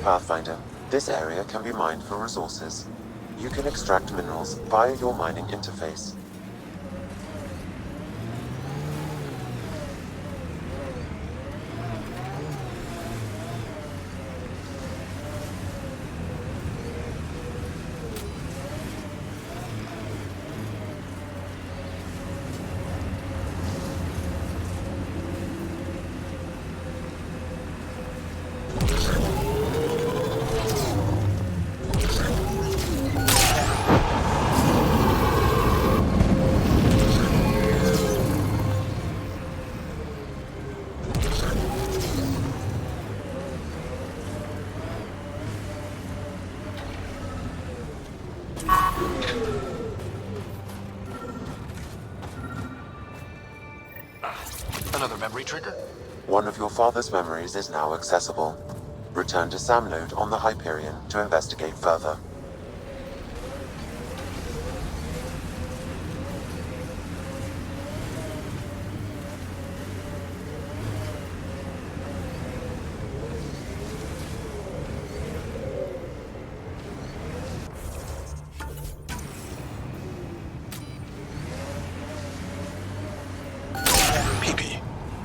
Pathfinder, this area can be mined for resources. You can extract minerals via your mining interface. Another memory trigger? One of your father's memories is now accessible. Return to Sam Node on the Hyperion to investigate further.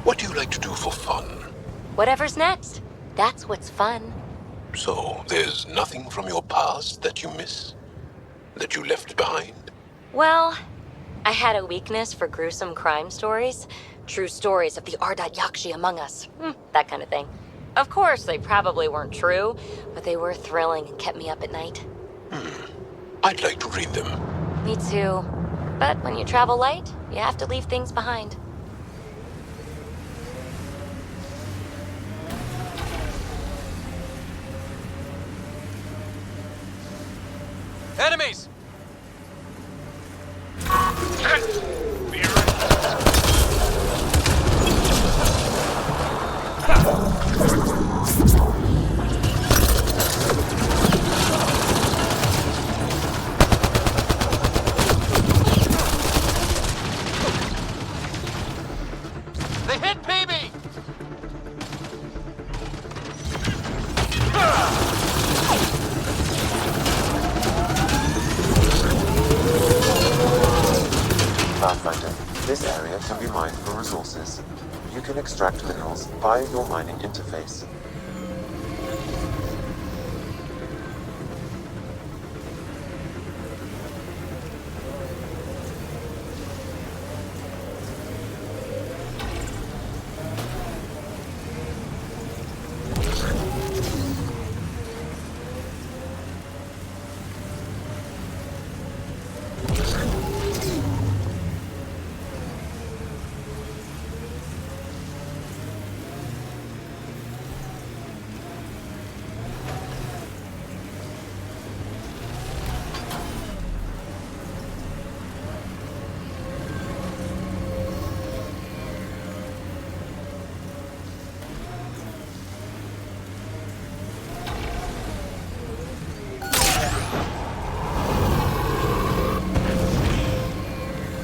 What do you like to do for fun? Whatever's next. That's what's fun. So, there's nothing from your past that you miss? That you left behind? Well, I had a weakness for gruesome crime stories. True stories of the Ardat Yakshi among us. That kind of thing. Of course, they probably weren't true, but they were thrilling and kept me up at night. I'd like to read them. Me too. But when you travel light, you have to leave things behind. Enemies! They hit PB! Pathfinder, this area can be mined for resources. You can extract minerals via your mining interface.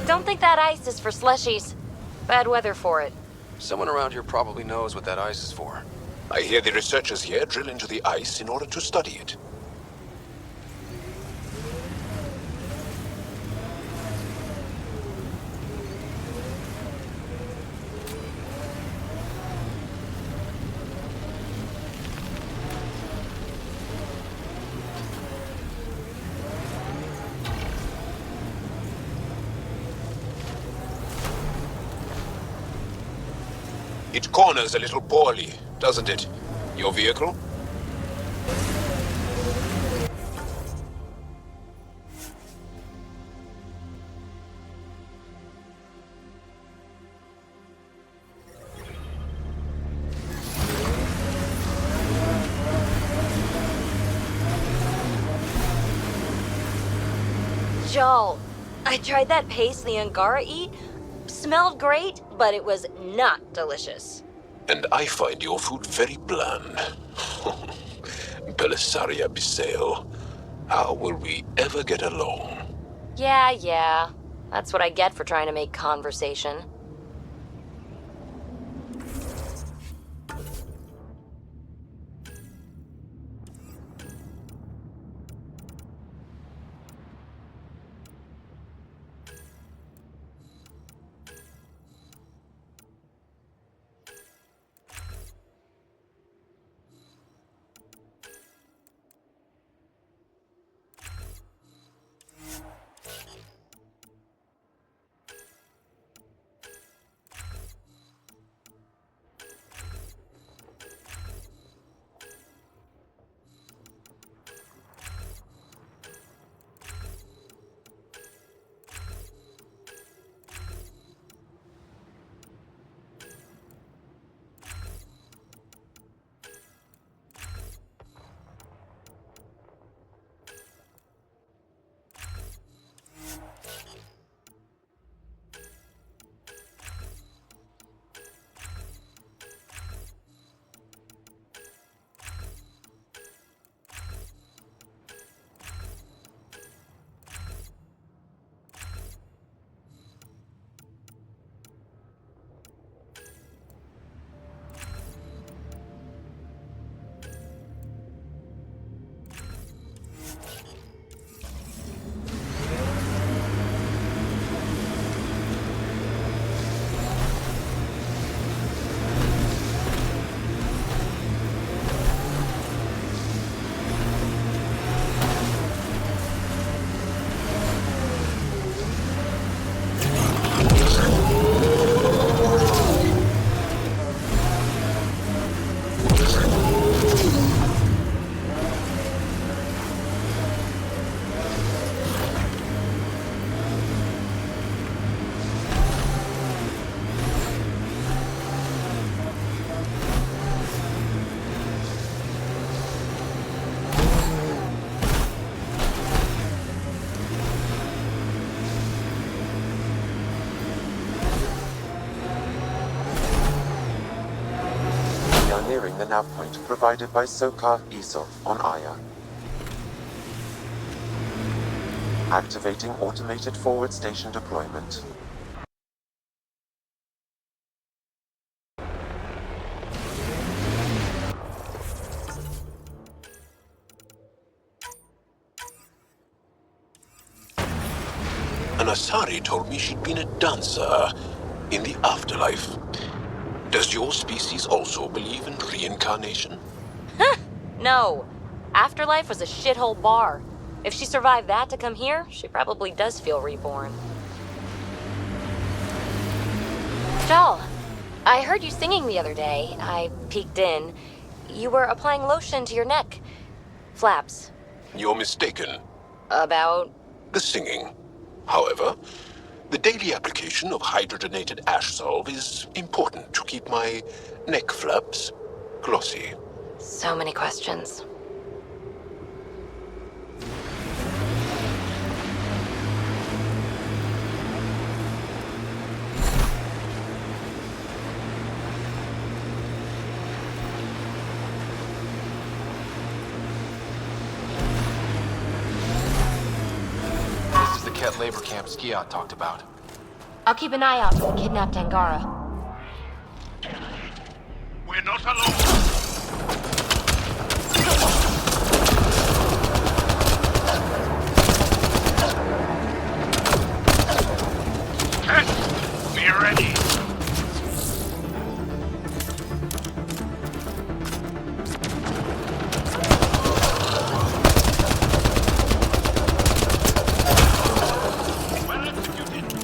Don't think that ice is for slushies. Bad weather for it. Someone around here probably knows what that ice is for. I hear the researchers here drill into the ice in order to study it. It corners a little poorly, doesn't it? Your vehicle? Joel, I tried that paste the Angara eat. Smelled great, but it was not delicious. And I find your food very bland. Belisaria Biseo, how will we ever get along? Yeah. That's what I get for trying to make conversation. Nearing the nav point provided by Sokar Isov on Aya. Activating automated forward station deployment. Anasari told me she'd been a dancer in the afterlife. Does your species also believe in reincarnation? No. Afterlife was a shithole bar. If she survived that to come here, she probably does feel reborn. Jal, I heard you singing the other day. I peeked in. You were applying lotion to your neck. Flaps. You're mistaken. About? The singing. However, the daily application of hydrogenated ash salve is important to keep my neck flaps glossy. So many questions. This is the Ket labor camp Skiot talked about. I'll keep an eye out for the kidnapped Angara. We're not alone. Be ready. Well executed.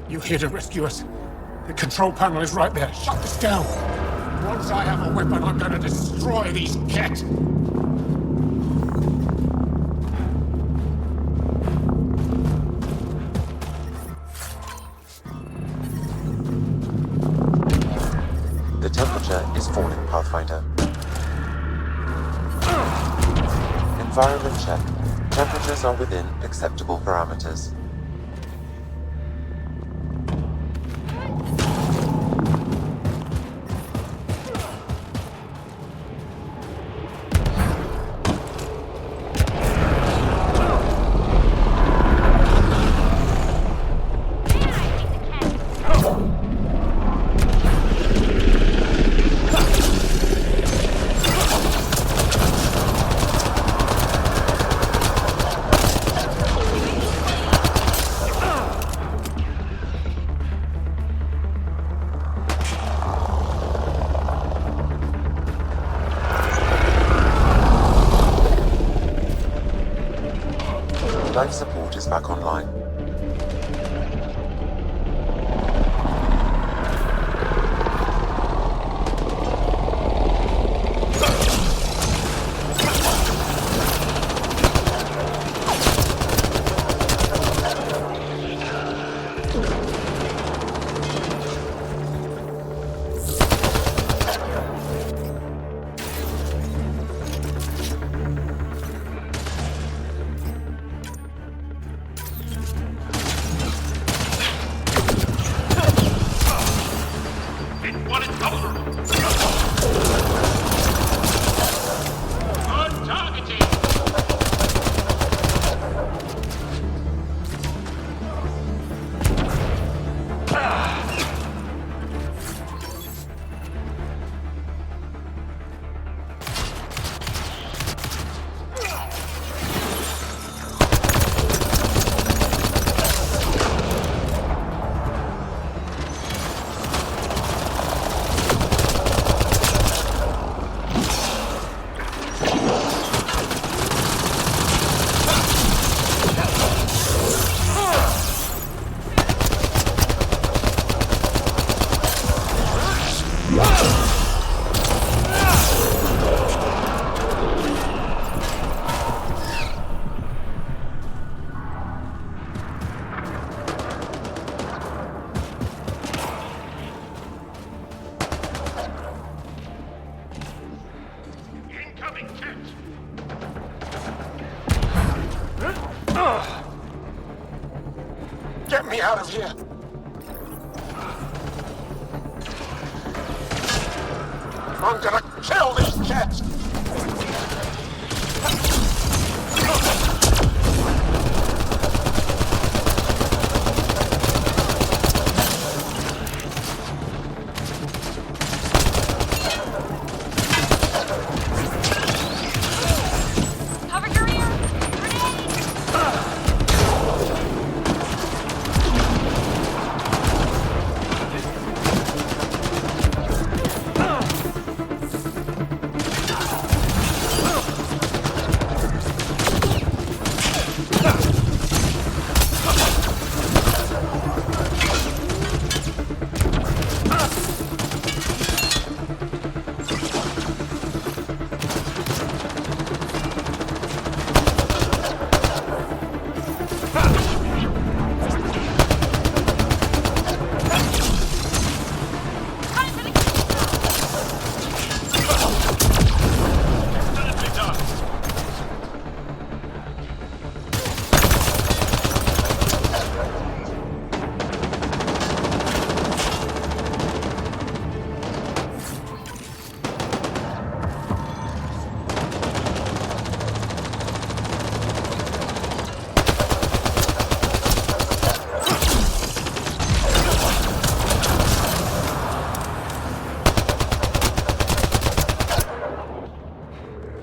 You here to rescue us? The control panel is right there. Shut this down. Once I have a weapon, I'm gonna destroy these Ket. The temperature is falling, Pathfinder. Environment check. Temperatures are within acceptable parameters. Life support is back online. What is over? On targeting! Incoming cat! Get me out of here! I'm gonna kill these cats! Cover your ear! Grenade!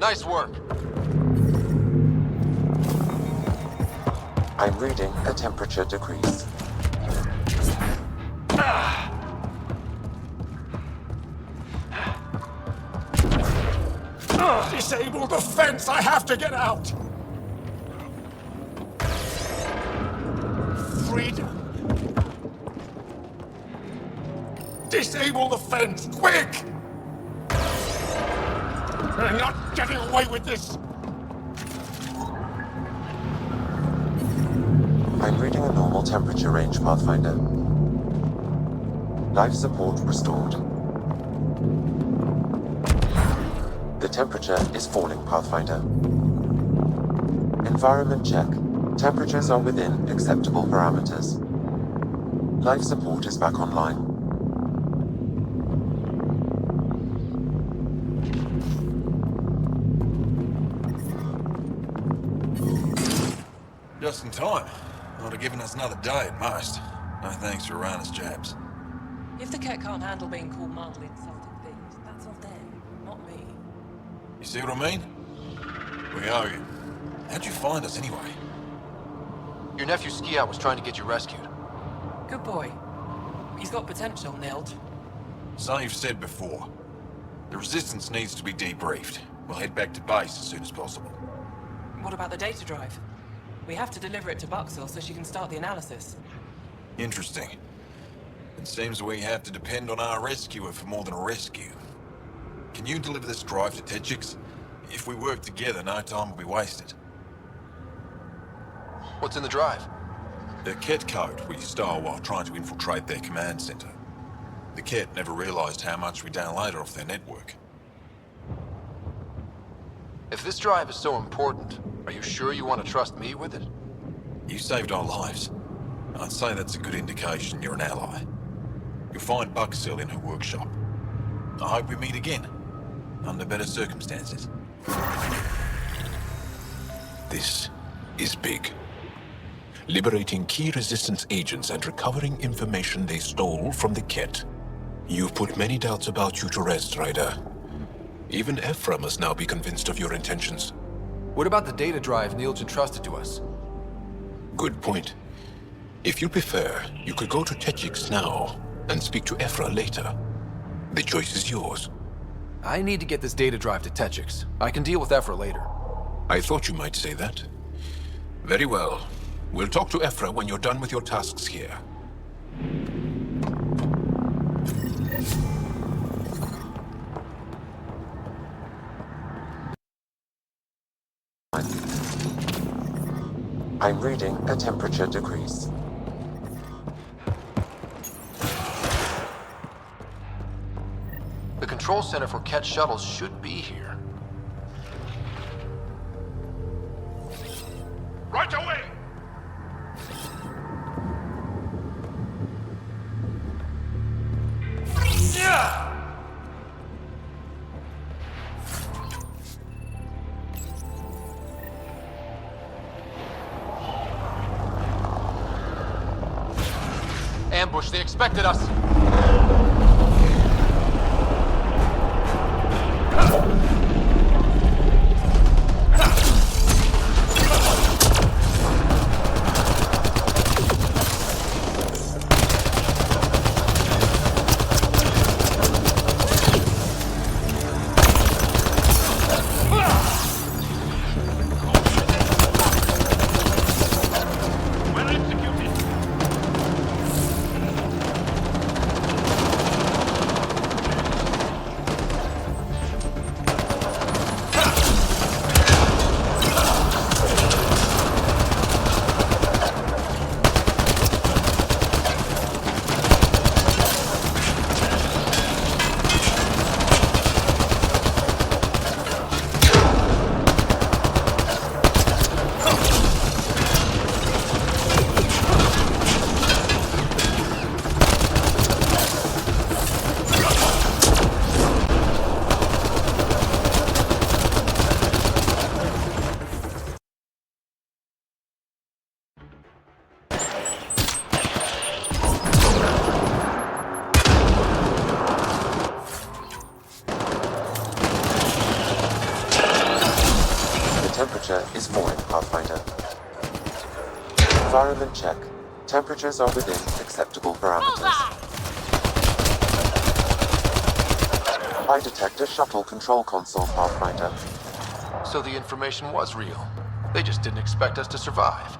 Nice work. I'm reading a temperature decrease. Disable the fence! I have to get out! Freedom! Disable the fence! Quick! We're not getting away with this! I'm reading a normal temperature range, Pathfinder. Life support restored. The temperature is falling, Pathfinder. Environment check. Temperatures are within acceptable parameters. Life support is back online. Just in time. Would have given us another day at most. No thanks to Rana's jabs. If the cat can't handle being called mildly insulting things, that's on them, not me. You see what I mean? We owe you. How'd you find us anyway? Your nephew Ski-Out was trying to get you rescued. Good boy. He's got potential, Nild. Something you've said before. The Resistance needs to be debriefed. We'll head back to base as soon as possible. What about the data drive? We have to deliver it to Buxell so she can start the analysis. Interesting. It seems we have to depend on our rescuer for more than a rescue. Can you deliver this drive to Techix? If we work together, no time will be wasted. What's in the drive? The Ket code we stole while trying to infiltrate their command center. The Ket never realized how much we downloaded off their network. If this drive is so important, are you sure you want to trust me with it? You saved our lives. I'd say that's a good indication you're an ally. You'll find Buxell in her workshop. I hope we meet again, under better circumstances. This is big. Liberating key resistance agents and recovering information they stole from the Ket. You've put many doubts about you to rest, Ryder. Even Ephra must now be convinced of your intentions. What about the data drive Neil's entrusted to us? Good point. If you prefer, you could go to Techix now and speak to Ephra later. The choice is yours. I need to get this data drive to Techix. I can deal with Ephra later. I thought you might say that. Very well. We'll talk to Ephra when you're done with your tasks here. I'm reading a temperature decrease. The control center for Ket shuttles should be here. Right away! Ambush, they expected us! Well executed! Temperature is void, Pathfinder. Environment check. Temperatures are within acceptable parameters. I detect a shuttle control console, Pathfinder. So the information was real. They just didn't expect us to survive.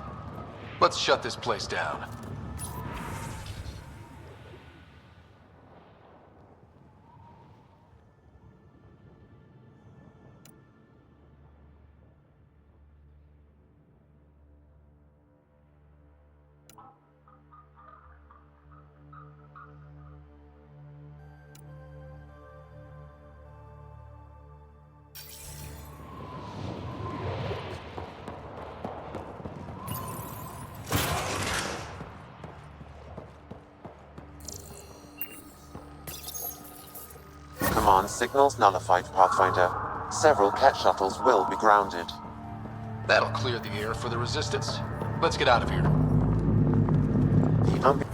Let's shut this place down. Command signals nullified, Pathfinder. Several Ket shuttles will be grounded. That'll clear the air for the resistance. Let's get out of here. The ambi-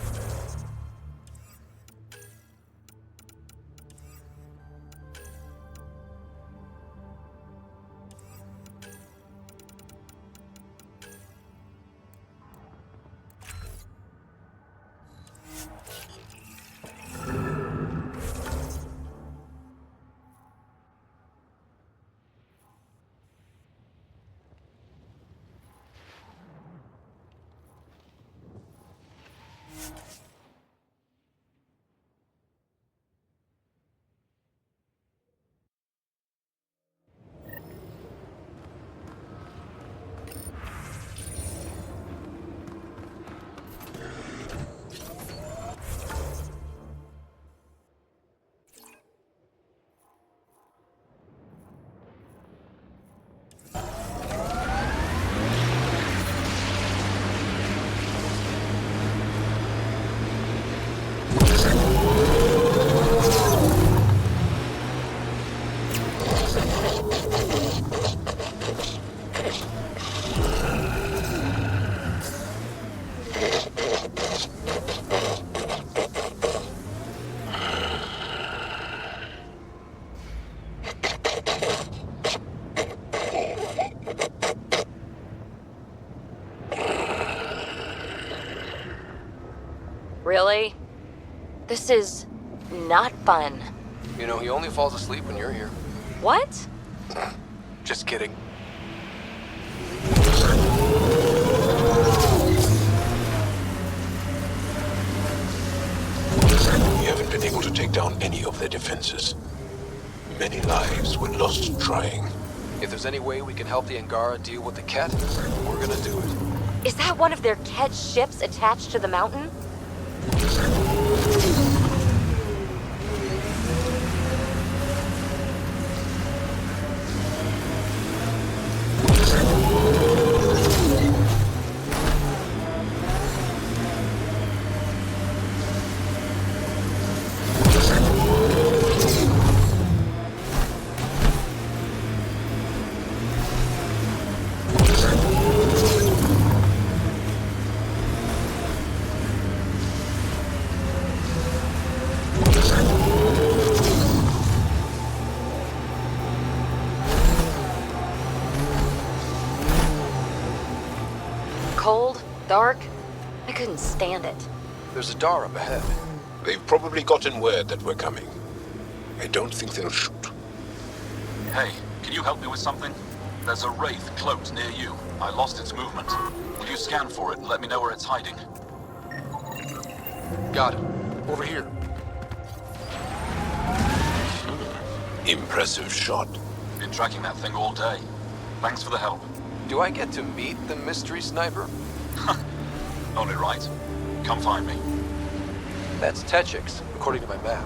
Really? This is not fun. You know, he only falls asleep when you're here. What? Just kidding. We haven't been able to take down any of their defenses. Many lives were lost trying. If there's any way we can help the Angara deal with the Ket, we're gonna do it. Is that one of their Ket ships attached to the mountain? Cold, dark. I couldn't stand it. There's a door up ahead. They've probably gotten word that we're coming. I don't think they'll shoot. Hey, can you help me with something? There's a wraith cloaked near you. I lost its movement. Will you scan for it and let me know where it's hiding? Got it. Over here. Impressive shot. Been tracking that thing all day. Thanks for the help. Do I get to meet the mystery sniper? Only right. Come find me. That's Techix, according to my map.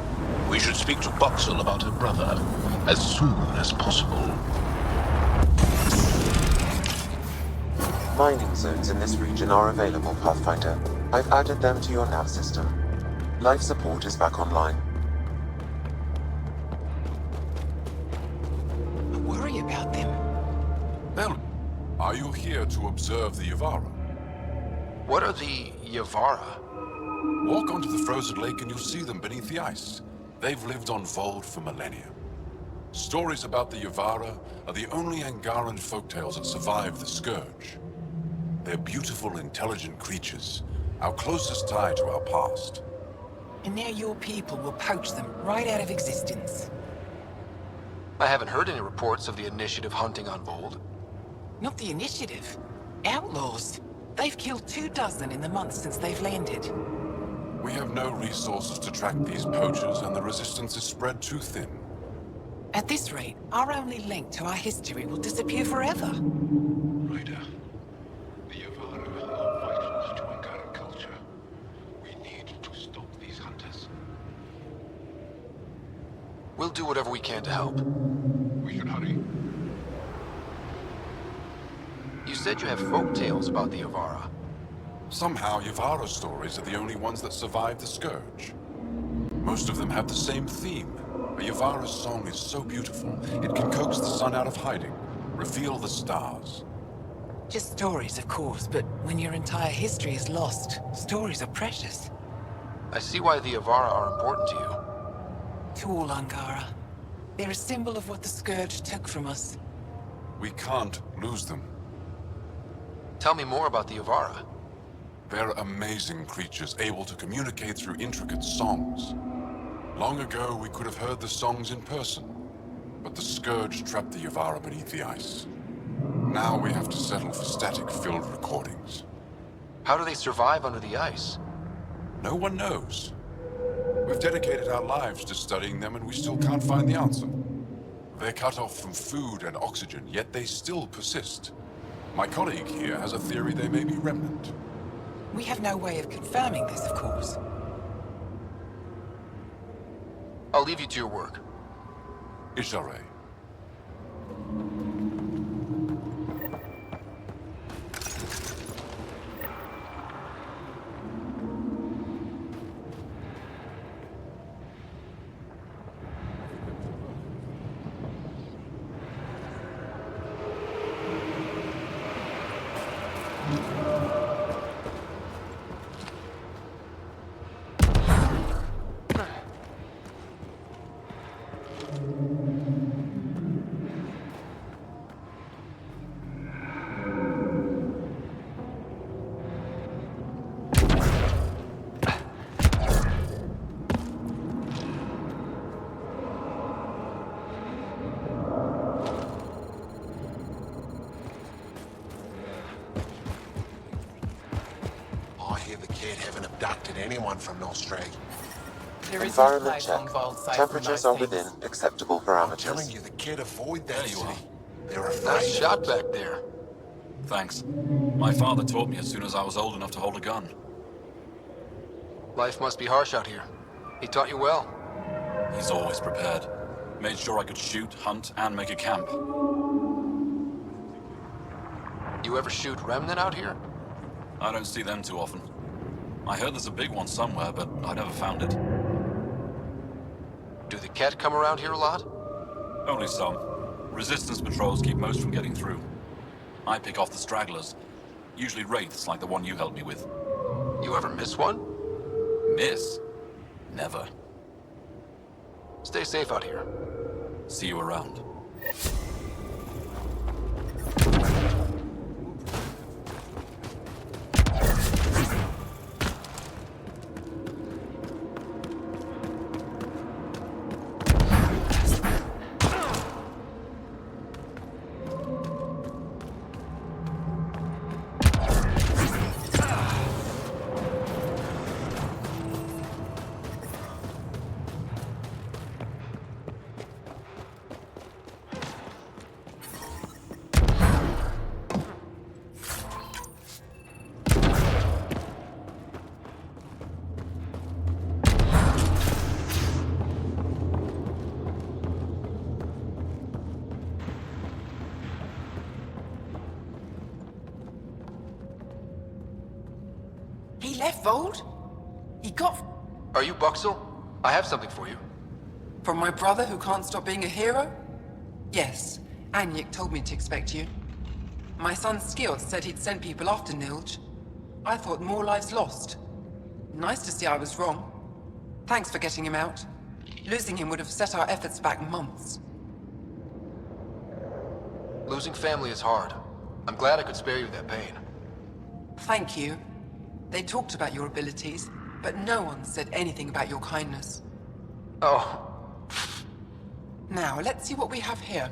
We should speak to Boxel about her brother as soon as possible. Mining zones in this region are available, Pathfinder. I've added them to your nav system. Life support is back online. I worry about them. Well, are you here to observe the Yavara? What are the Yavara? Walk onto the frozen lake and you'll see them beneath the ice. They've lived on Voeld for millennia. Stories about the Yavara are the only Angaran folktales that survive the Scourge. They're beautiful, intelligent creatures, our closest tie to our past. And now your people will poach them right out of existence. I haven't heard any reports of the Initiative hunting on Voeld. Not the Initiative. Outlaws. They've killed 24 in the months since they've landed. We have no resources to track these poachers, and the resistance is spread too thin. At this rate, our only link to our history will disappear forever. Ryder, the Yavara are vital to Angara culture. We need to stop these hunters. We'll do whatever we can to help. We should hurry. You said you have folk tales about the Yavara. Somehow, Yavara stories are the only ones that survive the Scourge. Most of them have the same theme. A Yavara's song is so beautiful, it can coax the sun out of hiding, reveal the stars. Just stories, of course, but when your entire history is lost, stories are precious. I see why the Yavara are important to you. To all Angara. They're a symbol of what the Scourge took from us. We can't lose them. Tell me more about the Yavara. They're amazing creatures, able to communicate through intricate songs. Long ago, we could have heard the songs in person, but the Scourge trapped the Yavara beneath the ice. Now we have to settle for static-filled recordings. How do they survive under the ice? No one knows. We've dedicated our lives to studying them and we still can't find the answer. They're cut off from food and oxygen, yet they still persist. My colleague here has a theory they may be remnant. We have no way of confirming this, of course. I'll leave you to your work. Ishare. Anyone from Nostrad. There is Environment a check. on Voeld site Temperatures from are most within things. acceptable I'm parameters. telling you, the kid avoid that There you city. are. They're Nice afraid. shot back there. Thanks. My father taught me as soon as I was old enough to hold a gun. Life must be harsh out here. He taught you well. He's always prepared. Made sure I could shoot, hunt, and make a camp. You ever shoot Remnant out here? I don't see them too often. I heard there's a big one somewhere, but I never found it. Do the Ket come around here a lot? Only some. Resistance patrols keep most from getting through. I pick off the stragglers. Usually wraiths like the one you helped me with. You ever miss one? Miss? Never. Stay safe out here. See you around. He left Voeld? He got... Are you Buxel? I have something for you. From my brother who can't stop being a hero? Yes, Anyik told me to expect you. My son Skios said he'd sent people after Nilj. I thought more lives lost. Nice to see I was wrong. Thanks for getting him out. Losing him would have set our efforts back months. Losing family is hard. I'm glad I could spare you that pain. Thank you. They talked about your abilities, but no one said anything about your kindness. Oh. Now, let's see what we have here.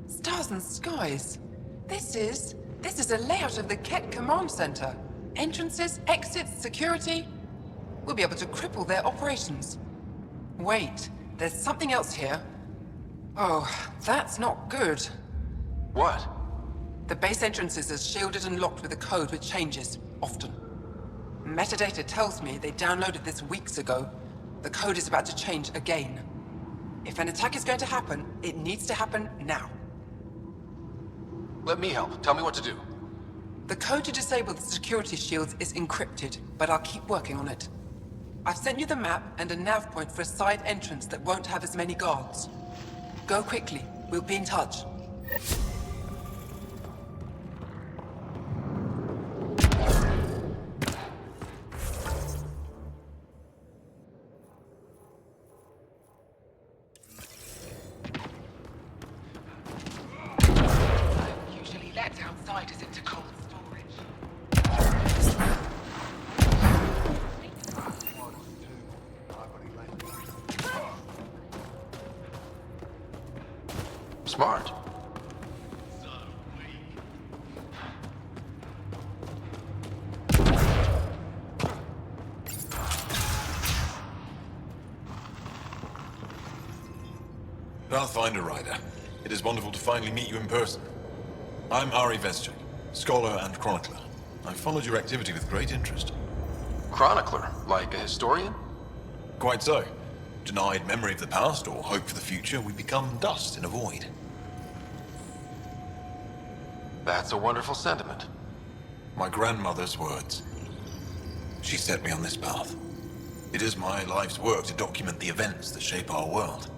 Stars and skies. This is a layout of the Ket Command Center. Entrances, exits, security. We'll be able to cripple their operations. Wait, there's something else here. Oh, that's not good. What? The base entrances are shielded and locked with a code which changes, often. Metadata tells me they downloaded this weeks ago. The code is about to change again. If an attack is going to happen, it needs to happen now. Let me help. Tell me what to do. The code to disable the security shields is encrypted, but I'll keep working on it. I've sent you the map and a nav point for a side entrance that won't have as many guards. Go quickly. We'll be in touch. Usually let outsiders into cold storage. Smart. Pathfinder Ryder, it is wonderful to finally meet you in person. I'm Ari Vestchik, scholar and chronicler. I've followed your activity with great interest. Chronicler? Like a historian? Quite so. Denied memory of the past or hope for the future, we become dust in a void. That's a wonderful sentiment. My grandmother's words. She set me on this path. It is my life's work to document the events that shape our world.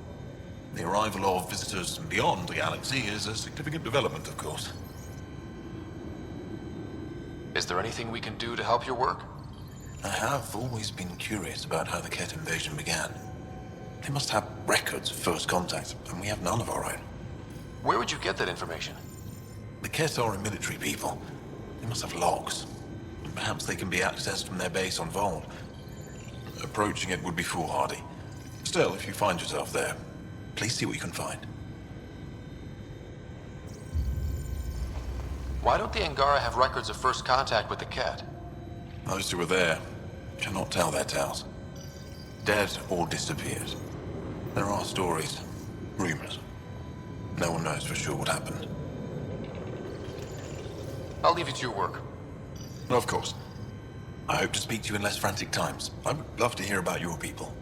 The arrival of visitors from beyond the galaxy is a significant development, of course. Is there anything we can do to help your work? I have always been curious about how the Ket invasion began. They must have records of first contact, and we have none of our own. Where would you get that information? The Ket are a military people. They must have logs. And perhaps they can be accessed from their base on Voeld. Approaching it would be foolhardy. Still, if you find yourself there, please see what you can find. Why don't the Angara have records of first contact with the Ket? Those who were there cannot tell their tales. Dead or disappeared. There are stories, rumors. No one knows for sure what happened. I'll leave you to your work. Of course. I hope to speak to you in less frantic times. I would love to hear about your people.